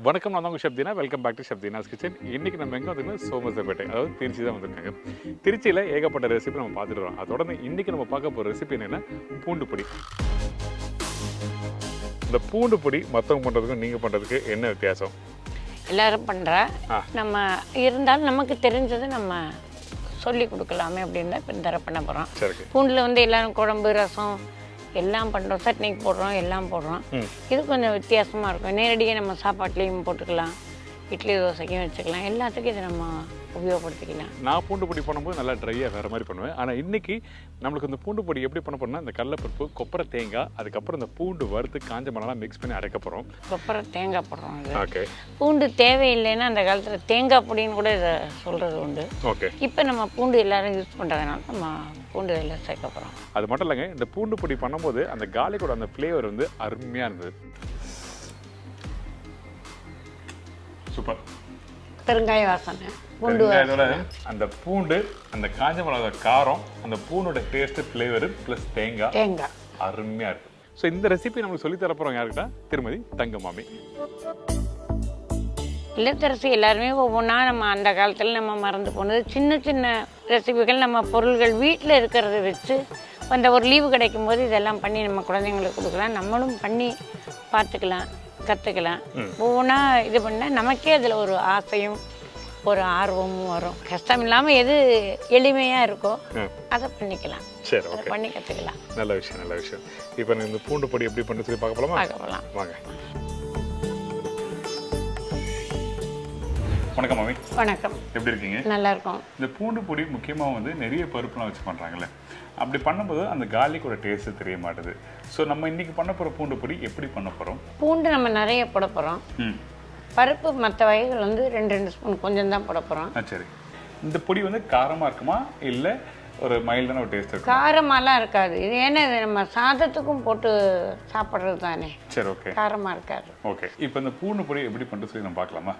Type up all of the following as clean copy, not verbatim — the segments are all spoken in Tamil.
வணக்கம், நான் உங்கள் Shabtheena. Welcome back to Shabtheena's kitchen. இன்றைக்கி நம்ம எங்கே வந்துருக்கோம்? சோமசப்பேட்டை, அதாவது திருச்சி தான் வந்திருக்காங்க. திருச்சியில் ஏகப்பட்ட ரெசிபி நம்ம பார்த்துட்டு வரோம். அதோட இன்றைக்கி நம்ம பார்க்க போகிற ரெசிபி என்னென்னா பூண்டு பொடி. இந்த பூண்டு பொடி மற்றவங்க பண்ணுறதுக்கும் நீங்கள் பண்ணுறதுக்கு என்ன வித்தியாசம்? எல்லோரும் பண்ணுறா நம்ம இருந்தாலும் நமக்கு தெரிஞ்சது நம்ம சொல்லி கொடுக்கலாமே அப்படின்னு தான் இப்போ இந்த தடவை பண்ண போகிறோம். பூண்டில் வந்து எல்லோரும் குழம்பு, ரசம் எல்லாம் பண்ணுறோம், சட்னிக்கு போடுறோம், எல்லாம் போடுறோம். இது கொஞ்சம் வித்தியாசமாக இருக்கும். நேரடியாக நம்ம சாப்பாட்லேயும் போட்டுக்கலாம், இட்லி தோசைக்கும் வச்சுக்கலாம், எல்லாத்துக்கும் இதை நம்ம உபயோகப்படுத்திக்கலாம். நான் பூண்டு பொடி பண்ணும்போது நல்லா ட்ரையாக வேறு மாதிரி பண்ணுவேன். ஆனால் இன்றைக்கி நம்மளுக்கு இந்த பூண்டு பொடி எப்படி பண்ண போறோம்னா, இந்த கடலைப்பருப்பு, கொப்பரை தேங்காய், அதுக்கப்புறம் இந்த பூண்டு வறுத்து காஞ்ச மிளகாலாம் மிக்ஸ் பண்ணி அரைக்க போகிறோம். கொப்பரை தேங்காய் போடுறோம். ஓகே. பூண்டு தேவையில்லைன்னா அந்த காலத்தில் தேங்காய் பொடின்னு கூட இதை சொல்கிறது உண்டு. ஓகே. இப்போ நம்ம பூண்டு எல்லோரும் யூஸ் பண்ணுறதுனால நம்ம பூண்டு எல்லாம் சேர்க்க போகிறோம். அது மட்டும் இல்லைங்க, இந்த பூண்டு பொடி பண்ணும்போது அந்த கார்லிக்கோட அந்த ஃப்ளேவர் வந்து அருமையாக இருந்தது. சூப்பர். பெருங்காய வாசனை, பூண்டு அந்த பூண்டு, அந்த காஞ்ச மிளகா காரம், அந்த பூண்டோட டேஸ்ட், ஃப்ளேவர் ப்ளஸ் தேங்காய் அருமையாக இருக்குது. ஸோ இந்த ரெசிபி நம்மளுக்கு சொல்லி தரப்போகிறோம் யாருக்கிட்ட? திருமதி தங்கமாமி. இல்லத்தரசி எல்லாருமே ஒவ்வொன்றா நம்ம அந்த காலத்தில் நம்ம மறந்து போனது சின்ன சின்ன ரெசிபிகள், நம்ம பொருள்கள் வீட்டில் இருக்கிறத வச்சு அந்த ஒரு லீவு கிடைக்கும் போது இதெல்லாம் பண்ணி நம்ம குழந்தைங்களுக்கு கொடுக்கலாம், நம்மளும் பண்ணி பார்த்துக்கலாம், கற்றுக்கலாம். ஒவ்வொன்றா இது பண்ணால் நமக்கே அதில் ஒரு ஆசையும் ஒரு ஆர்வமும் வரும். கஷ்டம் இல்லாமல் எது எளிமையாக இருக்கோ அதை பண்ணிக்கலாம். சரி, அதை பண்ணி கற்றுக்கலாம். நல்ல விஷயம், நல்ல விஷயம். இப்போ இந்த பூண்டு பொடி எப்படி பண்ணி சொல்லி பார்க்க போகலாம். வாங்க. வணக்கம் மாமி. வணக்கம். எப்படி இருக்கீங்க? நல்லா இருக்கும். இந்த பூண்டு பொடி முக்கியமாக வந்து நிறைய பருப்புலாம் வச்சு பண்ணுறாங்கல்ல, அப்படி பண்ணும்போது அந்த கார்லிக்கோட டேஸ்ட்டு தெரிய மாட்டுது. ஸோ நம்ம இன்றைக்கி பண்ண போகிற பூண்டு பொடி எப்படி பண்ண போகிறோம்? பூண்டு நம்ம நிறைய போட போகிறோம். பருப்பு மற்ற வகைகள் வந்து 2 ஸ்பூன் கொஞ்சம் தான் போட போகிறோம். சரி. இந்த பொடி வந்து காரமாக இருக்குமா இல்லை ஒரு மைல்டான ஒரு டேஸ்ட் இருக்கும்? காரமாலாம் இருக்காது. இது ஏன்னா இது நம்ம சாதத்துக்கும் போட்டு சாப்பிட்றது தானே. சரி, ஓகே. காரமாக இருக்காது. ஓகே. இப்போ இந்த பூண்டு பொடி எப்படி பண்ணுறது சொல்லி நம்ம பார்க்கலாமா?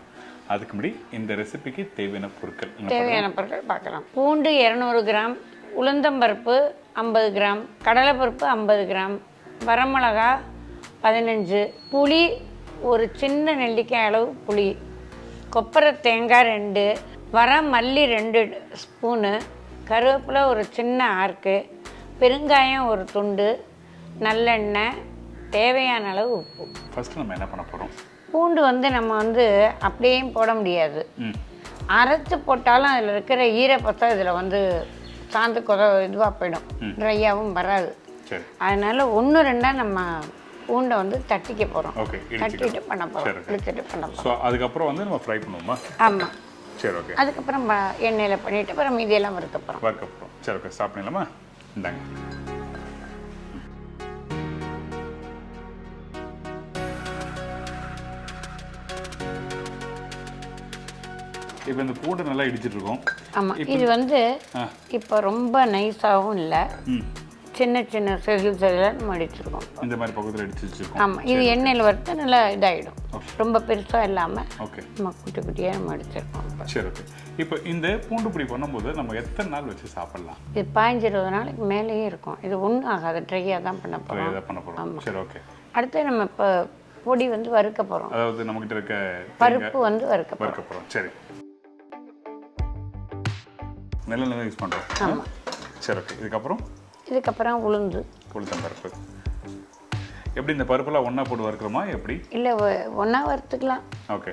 அதுக்கு முன்னாடி இந்த ரெசிபிக்கு தேவையான பொருட்கள் பார்க்கலாம். பூண்டு 200 கிராம், உளுந்தம்பருப்பு 50 கிராம், கடலைப்பருப்பு 50 கிராம், வரமிளகா 15, புளி ஒரு சின்ன நெல்லிக்காய் அளவு புளி, கொப்பரை தேங்காய் 2, மல்லி 2 ஸ்பூனு, கருவேப்பிலை ஒரு சின்ன ஆர்க்கு, பெருங்காயம் ஒரு துண்டு, நல்லெண்ணெய், தேவையான அளவு உப்பு. ஃபஸ்ட்டு நம்ம என்ன பண்ண போகிறோம்? பூண்டு வந்து நம்ம வந்து அப்படியேயும் போட முடியாது, அரைச்சி போட்டாலும் அதில் இருக்கிற ஈரப்பசம் இதில் வந்து சாந்து இதுவாக போயிடும், ட்ரையாகவும் வராது. அதனால் 1-2 நம்ம பூண்டை வந்து தட்டிக்க போகிறோம். தட்டிட்டு பண்ண போகிறோம், இழுத்துட்டு பண்ண போகிறோம். ஸோ அதுக்கப்புறம் வந்து நம்ம ஃப்ரை பண்ணுவோமா? ஆமாம். சரி, ஓகே. அதுக்கப்புறம் எண்ணெயில் பண்ணிவிட்டு அப்புறம் மீதியெல்லாம் வறுக்க போகிறோம். சரி, ஓகே. ஸ்டார்ட் பண்ணிடலாமா? இந்தாங்க. இப்போ இந்த பூண்டு நல்லா இடிச்சிட்டு இருக்கோம். ஆமாம். இது வந்து இப்போ ரொம்ப நைஸாகவும் இல்லை, சின்ன சின்ன செதில் நம்ம அடிச்சிருக்கோம். இந்த மாதிரி பக்கத்தில் அடிச்சு வச்சுருக்கோம். ஆமாம். இது எண்ணெயில் வறுத்து நல்லா இதாகிடும், ரொம்ப பெருசாக இல்லாமல். ஓகே. நம்ம குட்டி குட்டியாக நம்ம அடிச்சிருக்கோம். சரி, ஓகே. இப்போ இந்த பூண்டு பொடி பண்ணும்போது நம்ம எத்தனை நாள் வச்சு சாப்பிட்லாம்? இது 15-20 நாளைக்கு மேலேயே இருக்கும். இது ஒன்றும் ஆகாது, ட்ரையாக தான் பண்ண போகிறோம். ஆமாம். சரி, ஓகே. அடுத்து நம்ம இப்போ பொடி வந்து வறுக்க போகிறோம். அதாவது நம்மகிட்ட இருக்க பருப்பு வந்து வறுக்க போகிறோம். சரி, நல்லெண்ணெய் யூஸ் பண்ணுறோம். ஆமாம். சரி, ஓகே. இதுக்கப்புறம் உளுத்தம்பருப்பு. எப்படி இந்த பருப்புலாம் ஒன்றா போட்டு வறுக்கிறோமா எப்படி? இல்லை, ஒன்றா வறுத்துக்கலாம். ஓகே.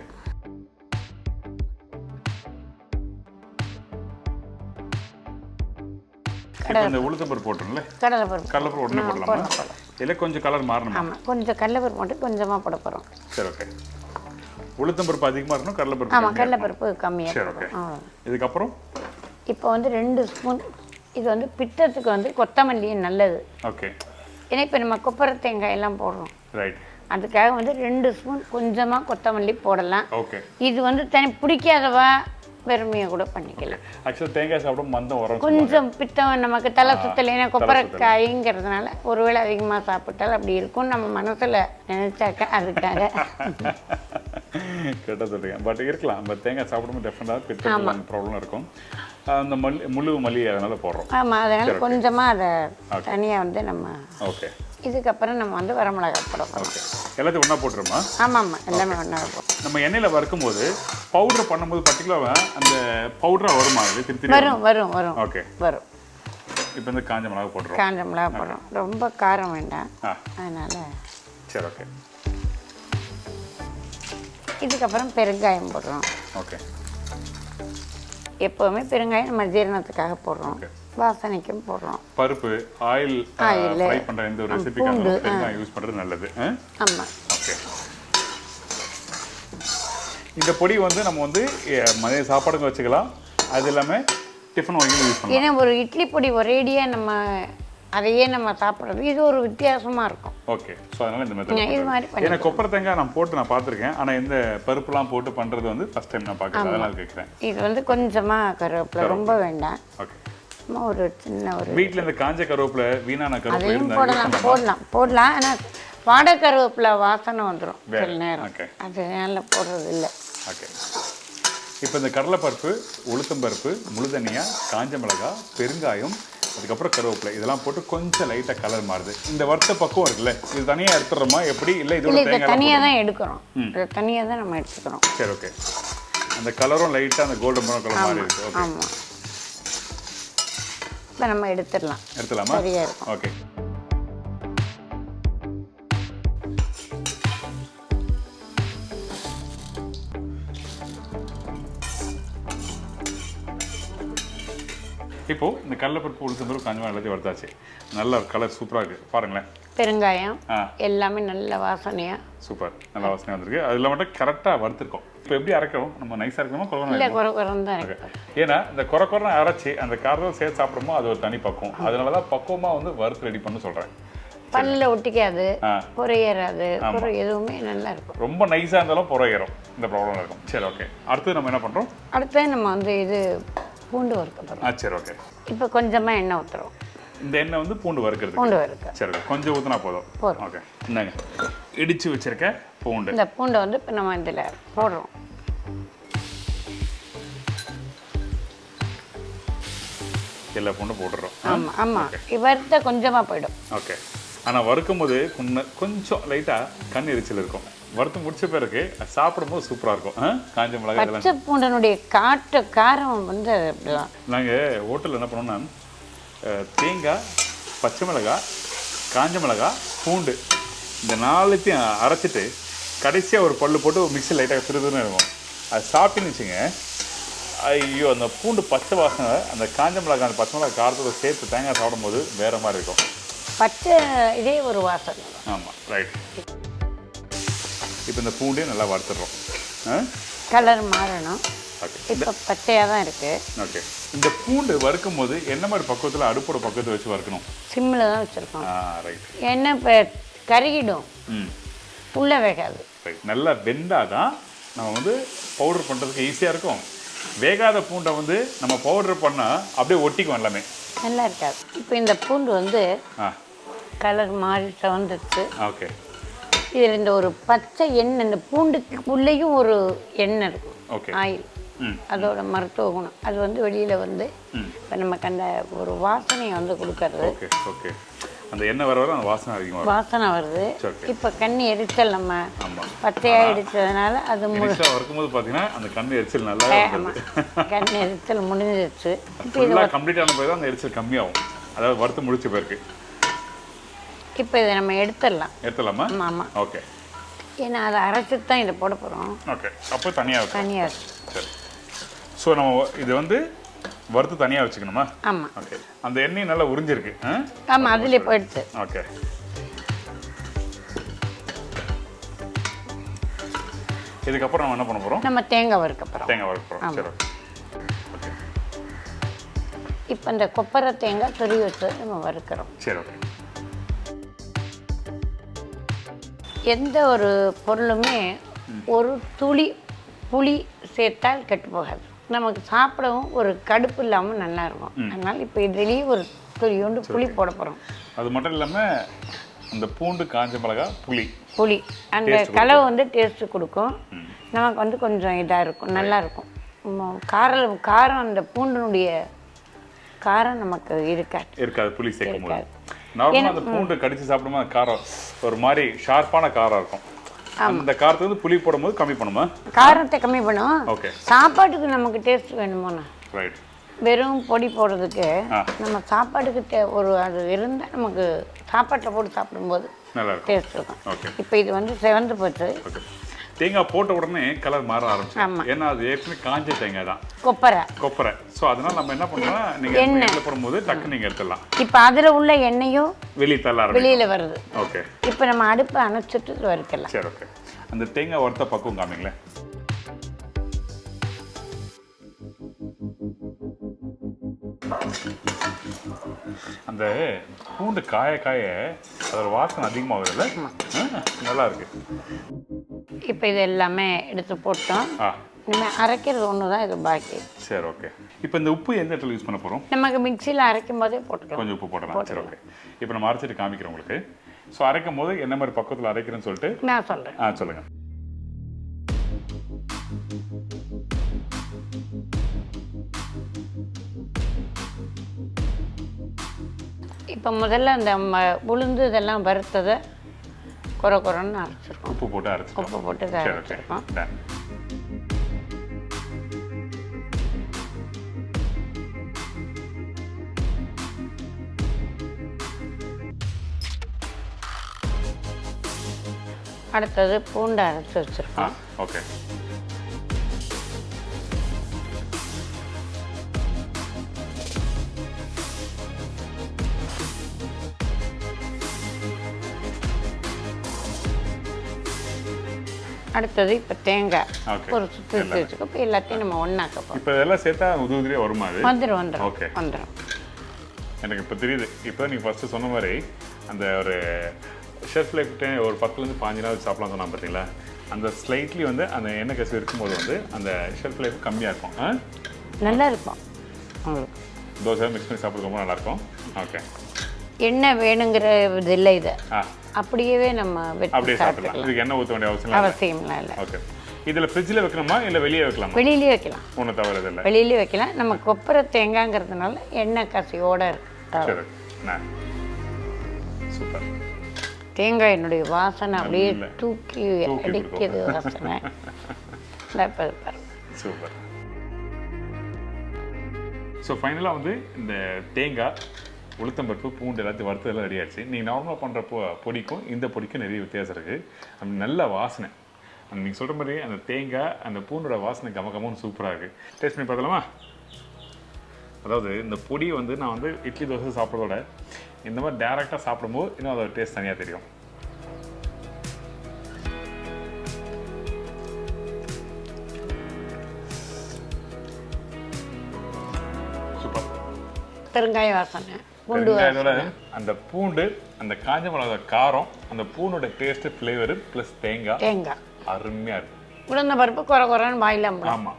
இந்த உளுத்தம்பருப்பு போட்டுருங்களே, கடலைப்பருப்பு உடனே போடலாமா? இல்லை கொஞ்சம் கலர் மாறணும்? ஆமாம், கொஞ்சம் கடலைப்பருப்பு மட்டும் கொஞ்சமாக போட போகிறோம். சரி, ஓகே. உளுத்தம்பருப்பு அதிகமாக இருக்கணும், கடலைப்பருப்பு? ஆமாம், கடலைப்பருப்பு கம்மியாக. சரி, ஓகே. இதுக்கப்புறம் இப்போ வந்து 2 ஸ்பூன் இது வந்து பித்தத்துக்கு வந்து கொத்தமல்லி நல்லது. ஓகே. ஏன்னா இப்போ நம்ம கொப்பரை தேங்காய் எல்லாம் போடுறோம். ரைட். அதுக்காக வந்து 2 ஸ்பூன் கொஞ்சமாக கொத்தமல்லி போடலாம். ஓகே. இது வந்து தனி பிடிக்காதவா வெறுமையாக கூட பண்ணிக்கலாம். ஆக்சுவலாக தேங்காய் சாப்பிடும் மந்தம் வரும், கொஞ்சம் பித்தம் நமக்கு தலை சுத்தல். ஏன்னா கொப்பரைக்காய்ங்கிறதுனால ஒருவேளை அதிகமாக சாப்பிட்டால் அப்படி இருக்கும் நம்ம மனசில் நினச்சாக்க, அதுக்காக கேட்டால் சொல்கிறேன். பட் இருக்கலாம், பட் தேங்காய் சாப்பிடும்போது டெஃபினட்டாக பித்தம் ப்ராப்ளம் இருக்கும். அந்த முழு மல்லி அதனால் போடுறோம். ஆமாம், அதனால் கொஞ்சமாக அதை தனியாக வந்து நம்ம. ஓகே. இதுக்கப்புறம் நம்ம வந்து வரமிளகாய் போடணும். ஓகே, எல்லாத்தையும் ஒன்றா போட்டுருமா? ஆமாம், எல்லாமே ஒன்றா போடும். நம்ம எண்ணெயில் வறுக்கும் போது பவுடர் பண்ணும்போது பர்டிகுலராக அந்த பவுடராக வருமா? அது திருத்தி வரும். ஓகே, வரும். இப்போ வந்து காஞ்ச மிளகா போடுறோம். காஞ்ச மிளகா போடுறோம். ரொம்ப காரம் வேண்டாம், அதனால். சரி, ஓகே. இதுக்கப்புறம் பெருங்காயம் போடுறோம். ஓகே. எப்போவுமே பெருங்காயம் நம்ம ஜீரணத்துக்காக போடுறோம், வாசனைக்கும் போடுறோம். பருப்பு ஆயில் ஃப்ரை பண்ணுற எந்த ஒரு ரெசிபிக்காக பெருங்காயம் யூஸ் பண்ணுறது நல்லது. ஆமாம். ஓகே. இந்த பொடி வந்து நம்ம வந்து மதிய சாப்பாடுங்க வச்சுக்கலாம், அது இல்லாமல் டிஃபன் வகையில் யூஸ் பண்ணலாம். ஏன்னா ஒரு இட்லி பொடி ஒரேடியாக நம்ம அதையே நம்ம சாப்பிட்றது இது ஒரு வித்தியாசமாக இருக்கும். ஓகே, ஸோ அதனால் இந்த மெத்தட் இது மாதிரி ஏன்னா கொப்பரை தேங்காய் நான் பார்த்துருக்கேன், ஆனால் இந்த பருப்புலாம் போட்டு பண்ணுறது வந்து ஃபஸ்ட் டைம் நான் பார்க்குறேன், அதனால் கேட்குறேன். இது வந்து கொஞ்சமாக கருவேப்பிலை, ரொம்ப வேண்டாம். ஓகே. ஒரு சின்ன ஒரு வீட்டில் இந்த காஞ்ச கருவேப்பிலை, வீணான கருவேப்பிலை அதையும் போடலாம். ஆனால் வாடை கருவேப்பிலை வாசனை வந்துடும் சில நேரம், அதனால போடுறது இல்லை. ஓகே. இப்போ இந்த கடலைப்பருப்பு, உளுத்தம்பருப்பு, முழுதனியா, காஞ்ச மிளகாய், பெருங்காயம், அதுக்கப்புறம் கருவேப்பிலை இதெல்லாம் போட்டு கொஞ்சம் லைட்டாக கலர் மாறுது. இந்த வறுத்த பக்குவம் இருக்குல்ல, இது தனியாக எடுத்துடுறோமா எப்படி? இல்லை இதோட தேங்காய் தனியாக தான் எடுக்கிறோம், தனியாக தான் நம்ம எடுத்துக்கிறோம். சரி, ஓகே. அந்த கலரும் லைட்டாக அந்த கோல்டன் ப்ரௌன் கலர் மாதிரி இருக்குது. ஓகே. ஆமாம், இப்போ நம்ம எடுத்துடலாமா? சரியா இருக்கும். ஓகே. இப்போ இந்த கடலைப்பருப்பு, உளுத்தம்பருப்பு, காஞ்ச மிளகாய் எல்லாத்தையும் வறுத்தாச்சு. நல்ல கலர் சூப்பராக இருக்குது பாருங்களேன். பெருங்காயம் எல்லாமே நல்ல வாசனையாக சூப்பர், நல்ல வாசனை வந்திருக்கு. அதில் மட்டும் கரெக்டாக வறுத்துருக்கோம். இப்போ எப்படி அரைக்கிறோம்? நம்ம நைஸாக இருக்கணுமா குறகுறம் தான் இருக்கு. ஏன்னா இந்த குறை அரைச்சி அந்த காரத்தை சேர்த்து சாப்பிடுமோ அது ஒரு தனி பக்குவம். அதனால தான் பக்குவமாக வந்து வறுத்து ரெடி பண்ண சொல்கிறேன். பல்லில் ஒட்டிக்காது, புறையேறாது, எதுவுமே நல்லா இருக்கும். ரொம்ப நைஸாக இருந்தாலும் புறையேறும், இந்த ப்ராப்ளம் இருக்கும். சரி, ஓகே. அடுத்து நம்ம என்ன பண்ணுறோம்? அடுத்து நம்ம வந்து இது பூண்டு வறுக்க போகிறோம். சரி, ஓகே. இப்போ கொஞ்சமாக எண்ணெய் ஊற்றுறோம். இந்த எண்ணெய் வந்து பூண்டு வறுக்கிறது. பூண்டு வறுக்க சரி, கொஞ்சம் ஊற்றினா போதும். ஓகே. இந்தாங்க இடித்து வச்சிருக்க பூண்டு. இந்த பூண்டை வந்து இப்போ நம்ம இதில் போடுறோம். எல்லா பூண்டும் போட்டுடுறோம். ஆமாம். வறுத்த கொஞ்சமாக போயிடும். ஓகே. ஆனால் வறுக்கும் போது கொஞ்சம் லைட்டாக கண் எரிச்சல் இருக்கும். வறுத்து முடிச்ச பிறகு சாப்பிடும்போது சூப்பராக இருக்கும். காஞ்ச மிளகாய், பச்சை பூண்டனுடைய காரம் வந்து அப்படிதான். நாங்கள் ஹோட்டலில் என்ன பண்ணோம்னா தேங்காய், பச்சை மிளகாய், காஞ்ச மிளகாய், பூண்டு இந்த நாலுத்தையும் அரைச்சிட்டு கடைசியாக ஒரு பல்லு போட்டு ஒரு மிக்ஸி லைட்டாக திருதுன்னு இருக்கும். அது சாப்பிட்டுன்னு வச்சுங்க, ஐயோ அந்த பூண்டு பச்சை வாசனை, அந்த காஞ்ச மிளகாய், அந்த பச்சை மிளகாய் காரத்தோட சேர்த்து தேங்காய் சாப்பிடும்போது வேறு மாதிரி இருக்கும். பச்சை இதே ஒரு வாசனை. ஆமாம், ரைட். இப்போ இந்த பூண்டையும் நல்லா வறுத்துடுறோம். கலர் மாறணும். ஓகே. இப்போ பச்சையாக தான் இருக்குது. ஓகே. இந்த பூண்டு வறுக்கும் போது என்ன மாதிரி பக்குவத்தில், அடுப்போட பக்குவத்தை வச்சு வறுக்கணும்? சிம்மில் தான் வச்சுருக்கோம். ரைட். என்ன இப்போ கருகிடும், உள்ளே வேகாது. ரைட். நல்லா வெந்தால் தான் நம்ம வந்து பவுடர் பண்ணுறதுக்கு ஈஸியாக இருக்கும். வேகாத பூண்டை வந்து நம்ம பவுடர் பண்ணால் அப்படியே ஒட்டிக்கும், எல்லாமே நல்லா இருக்காது. இப்போ இந்த பூண்டு வந்து கலர் மாறி வந்துடுச்சு. ஓகே. இதில் இந்த ஒரு பச்சை எண்ணெய், இந்த பூண்டுக்கு உள்ளேயும் ஒரு எண்ணெய் இருக்கும். ஓகே. ஆயில், அதோட மருத்துவ குணம் அது வந்து வெளியில் வந்து இப்போ நமக்கு அந்த ஒரு வாசனையை வந்து கொடுக்கறது. ஓகே. ஓகே. அந்த எண்ணெய் வர அந்த வாசனை அதிகமாக வாசனை வருது. இப்போ கண் எரிச்சல் நம்ம பச்சையாக எடுத்ததுனால அது வறுக்கும்போது பார்த்தீங்கன்னா அந்த கண் எரிச்சல் நல்லா கண் எரிச்சல் முடிஞ்சிருச்சு. இப்போ இதெல்லாம் கம்ப்ளீட் ஆன போய் தான் அந்த எரிச்சல் கம்மியாகும், அதாவது வறுத்து முடிச்ச பிறகு. இப்போ இதை நம்ம எடுத்துடலாமா? ஆமாம். ஓகே. ஏன்னா அதை அரைச்சிட்டு தான் இதை போட போகிறோம். ஓகே. அப்போ தனியாக சரி. ஸோ நம்ம இது வந்து வறுத்து தனியாக வச்சுக்கணுமா? ஆமாம். ஓகே. அந்த எண்ணெய் நல்லா உறிஞ்சிருக்கு. ஆமாம், அதில் போயிடுச்சு. ஓகே. இதுக்கப்புறம் நம்ம என்ன பண்ண போகிறோம்? நம்ம தேங்காய் வறுக்க போகிறோம். சரி, ஓகே. இப்போ இந்த கொப்பரை தேங்காய் துருவி வச்சு நம்ம வறுக்கிறோம். சரி, ஓகே. எந்த ஒரு பொருளுமே ஒரு துளி புளி சேர்த்தால் கெட்டு போகாது, நமக்கு சாப்பிடவும் ஒரு கடுப்பு இல்லாமல் நல்லா இருக்கும். அதனால் இப்போ இதுலேயே ஒரு துளியோண்டு புளி போட போகிறோம். அது மட்டும் இல்லாமல் அந்த பூண்டு, காஞ்ச மிளகாய், புளி அந்த கலவை வந்து டேஸ்ட்டு கொடுக்கும். நமக்கு வந்து கொஞ்சம் இதாக இருக்கும், நல்லா இருக்கும். காரம் அந்த பூண்டினுடைய காரம் நமக்கு இருக்காது. புளி சேர்க்கும். நார்மலாக அந்த பூண்டு கடிச்சு சாப்பிடும்போது அந்த காரம் ஒரு மாதிரி ஷார்ப்பான காரம் இருக்கும். அந்த காரத்துக்கு வந்து புளி போடும்போது கம்மி பண்ணுமா? காரத்தை கம்மி பண்ணும். ஓகே. சாப்பாட்டுக்கு நமக்கு டேஸ்ட் வேணுமோண்ணா. ரைட். வெறும் பொடி போடுறதுக்கு நம்ம சாப்பாட்டுக்கு ஒரு அது இருந்தால் நமக்கு சாப்பாட்டில் போட்டு சாப்பிடும்போது நல்லா டேஸ்ட் இருக்கும். ஓகே. இப்போ இது வந்து செவந்து போச்சு. ஓகே. தேங்காய் போட்ட உடனே கலர் மாற ஆரம்பிச்சு. ஏன்னா அது ஏற்கனவே காஞ்ச தேங்காய் தான். கொப்பரை. ஸோ அதனால நம்ம என்ன பண்ணுறோம்னா நீங்கள் எண்ணெயில் போடும்போது டக்கு நீங்கள் எடுத்துடலாம். இப்போ அதில் உள்ள எண்ணெயும் வெளியில் வருது. ஓகே. இப்போ நம்ம அடுப்பை அணைச்சிட்டு வறுக்கலாம். சரி, ஓகே. அந்த தேங்காய் வறுத்த பக்குவம் காமிங்களேன். அந்த பூண்டு காய அதோட வாசனை அதிகமாகுது இல்லை? நல்லா இருக்கு. இப்போ இது எல்லாமே எடுத்து போட்டோம். இனிமேல் அரைக்கிறது ஒன்று தான் இது பாக்கி. சரி, ஓகே. இப்போ இந்த உப்பு எந்த இடத்துல யூஸ் பண்ண போகிறோம்? நமக்கு மிக்சியில் அரைக்கும் போதே போட்டுக்கலாம். கொஞ்சம் உப்பு போடலாம். சரி, ஓகே. இப்போ நம்ம அரைச்சிட்டு காமிக்கிறோம் உங்களுக்கு. ஸோ அரைக்கும் போது என்ன மாதிரி பக்கத்தில் அரைக்கிறேன்னு சொல்லிட்டு நான் சொல்கிறேன். சொல்லுங்கள். இப்போ முதல்ல அந்த உளுந்து இதெல்லாம் வறுத்ததை குறைன்னு அரைச்சிருக்கோம். உப்பு போட்டு அரைச்சிருக்கோம். அடுத்தது பூண்டு அரைச்சி வச்சிருக்கோம். ஓகே. அடுத்தது இப்போ தேங்காய் ஒரு சுற்றி வச்சுக்கோ. இப்போ எல்லாத்தையும் நம்ம ஒன்றாக்கப்போம். இப்போ இதெல்லாம் சேர்த்தா உதிரியாக வருமா? அது வந்துடும். ஓகே, வந்துடும். எனக்கு இப்போ தெரியுது. இப்போ நீங்கள் ஃபஸ்ட்டு சொன்ன மாதிரி அந்த ஒரு ஷெல்ஃப் லைஃப் ஒரு 10லேருந்து 15 நாள் சாப்பிடலாம் சொன்னால் பார்த்தீங்களா? அந்த ஸ்லைட்லி வந்து அந்த எண்ணெய் கசிவு இருக்கும்போது வந்து அந்த ஷெல்ஃப் லைஃப் கம்மியாக இருக்கும். நல்லா இருக்கும் உங்களுக்கு. தோசை மிக்ஸ் பண்ணி சாப்பிட்றது ரொம்ப நல்லாயிருக்கும். ஓகே. எண்ணெய் வேணுங்கிற இது இல்லை. இது அப்படியே நம்ம அப்படியே சாப்பிடலாம். இதுக்கு எண்ணெய் ஊற்ற வேண்டிய அவசியம்லாம் இல்லை. ஓகே. இதில் ஃப்ரிட்ஜில் வைக்கணுமா இல்லை வெளியே வைக்கலாமா? வெளியிலே வைக்கலாம். ஒன்றும் தவறு இல்லை. வெளியிலே வைக்கலாம். நம்ம கொப்பரை தேங்காய்ங்கிறதுனால எண்ணெய் கசியோடு இருக்கு. சூப்பர். தேங்காயினுடைய வாசனை அப்படியே தூக்கி அடிக்கிறது வாசனை. சூப்பர். ஸோ ஃபைனலாக வந்து இந்த தேங்காய், உளுத்தம்பருப்பு, பூண்டு எல்லாத்தையும் வறுத்ததெல்லாம் ரெடி ஆச்சு. நீங்கள் நார்மலாக பண்ணுற பொடிக்கும் இந்த பொடிக்கும் நிறைய வித்தியாசம் இருக்குது. அப்படி நல்ல வாசனை. நீங்கள் சொல்கிற மாதிரி அந்த தேங்காய் அந்த பூண்டோட வாசனை கமகமும் சூப்பராக இருக்குது. டேஸ்ட் பண்ணி பார்க்கலாமா? அதாவது இந்த பொடியை வந்து நான் வந்து இட்லி தோசை சாப்பிட்றதோட இந்த மாதிரி டேரெக்டாக சாப்பிடும்போது இன்னும் அதோட டேஸ்ட் தனியாக தெரியும். சூப்பர். பெருங்காய வாசனை. வெங்காயத்தோட அந்த பூண்டு, அந்த காஞ்ச மிளகா காரம், அந்த பூண்டோட டேஸ்ட், ஃப்ளேவர் ப்ளஸ் தேங்காய் அருமையாக இருக்கு. உளுந்தம் பருப்பு குறைன்னு வாயில. ஆமாம்,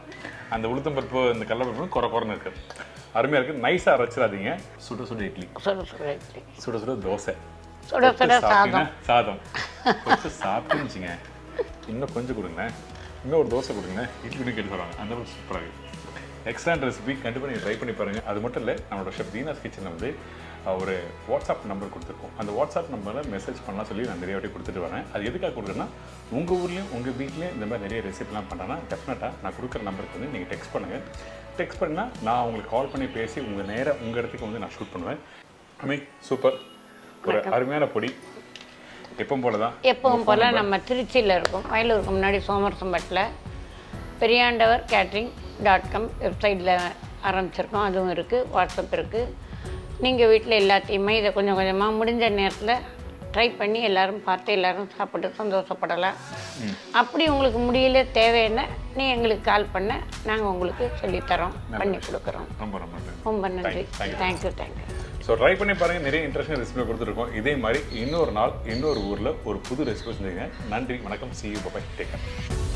அந்த உளுத்தம் பருப்பு அந்த கடலைப்பருப்பு குறைன்னு இருக்கு. அருமையாக இருக்குது. நைஸாக அரைச்சிடாதீங்க. சுட சுட இட்லி, சுட சுட தோசை, சாதம் கொஞ்சம் சாப்பிட்டுச்சுங்க. இன்னும் கொஞ்சம் கொடுங்க, இன்னும் ஒரு தோசை கொடுங்க, இட்லி கேட்டு சொல்கிறாங்க. அந்த அளவுக்கு சூப்பராக இருக்குது. Excellent recipe. கண்டிப்பாக நீங்கள் ட்ரை பண்ணி பாருங்கள். அது மட்டும் இல்லை, நம்மளோட ஷெஃப் தீனாஸ் கிச்சனில் வந்து ஒரு வாட்ஸ்அப் நம்பர் கொடுத்துருக்கோம். அந்த வாட்ஸ்அப் நம்பரில் மெசேஜ் பண்ணலாம் சொல்லி நான் நிறைய வாட்டி கொடுத்துட்டு வரேன். அது எதுக்காக கொடுக்குறேன்னா, உங்கள் ஊர்லேயும் உங்கள் வீட்லேயும் இந்த மாதிரி நிறைய ரெசிபிலாம் பண்ணுறேன்னா டெஃபினட்டாக நான் கொடுக்குற நம்பருக்கு வந்து நீங்கள் டெக்ஸ்ட் பண்ணுங்கள். டெக்ஸ்ட் பண்ணால் நான் உங்களுக்கு கால் பண்ணி பேசி உங்கள் நேராக உங்கள் இடத்துக்கு வந்து நான் ஷூட் பண்ணுவேன். சூப்பர். ஒரு அருமையான பொடி. எப்பவும் போல் நம்ம திருச்சியில் இருக்கும். வயலூருக்கு முன்னாடி சோமரசம்பட்டில் பெரியாண்டவர் catering.com வெப்சைட்டில் ஆரம்பிச்சிருக்கோம். அதுவும் இருக்குது, வாட்ஸ்அப் இருக்குது. நீங்கள் வீட்டில் எல்லாத்தையுமே இதை கொஞ்சம் கொஞ்சமாக முடிஞ்ச நேரத்தில் ட்ரை பண்ணி எல்லோரும் பார்த்து எல்லோரும் சாப்பிட்டு சந்தோஷப்படலாம். அப்படி உங்களுக்கு முடியல தேவைன்னா நீ எங்களுக்கு கால் பண்ண, நாங்கள் உங்களுக்கு சொல்லித்தரோம், பண்ணி கொடுக்குறோம். ரொம்ப நன்றி. தேங்க்யூ. ஸோ ட்ரை பண்ணி பாருங்கள். நிறைய இன்ட்ரெஸ்டிங் ரெசிபி கொடுத்துருக்கோம். இதே மாதிரி இன்னொரு நாள் இன்னொரு ஊரில் ஒரு புது ரெசிபி செஞ்சுங்க. நன்றி, வணக்கம். See you, bye-bye. Take care.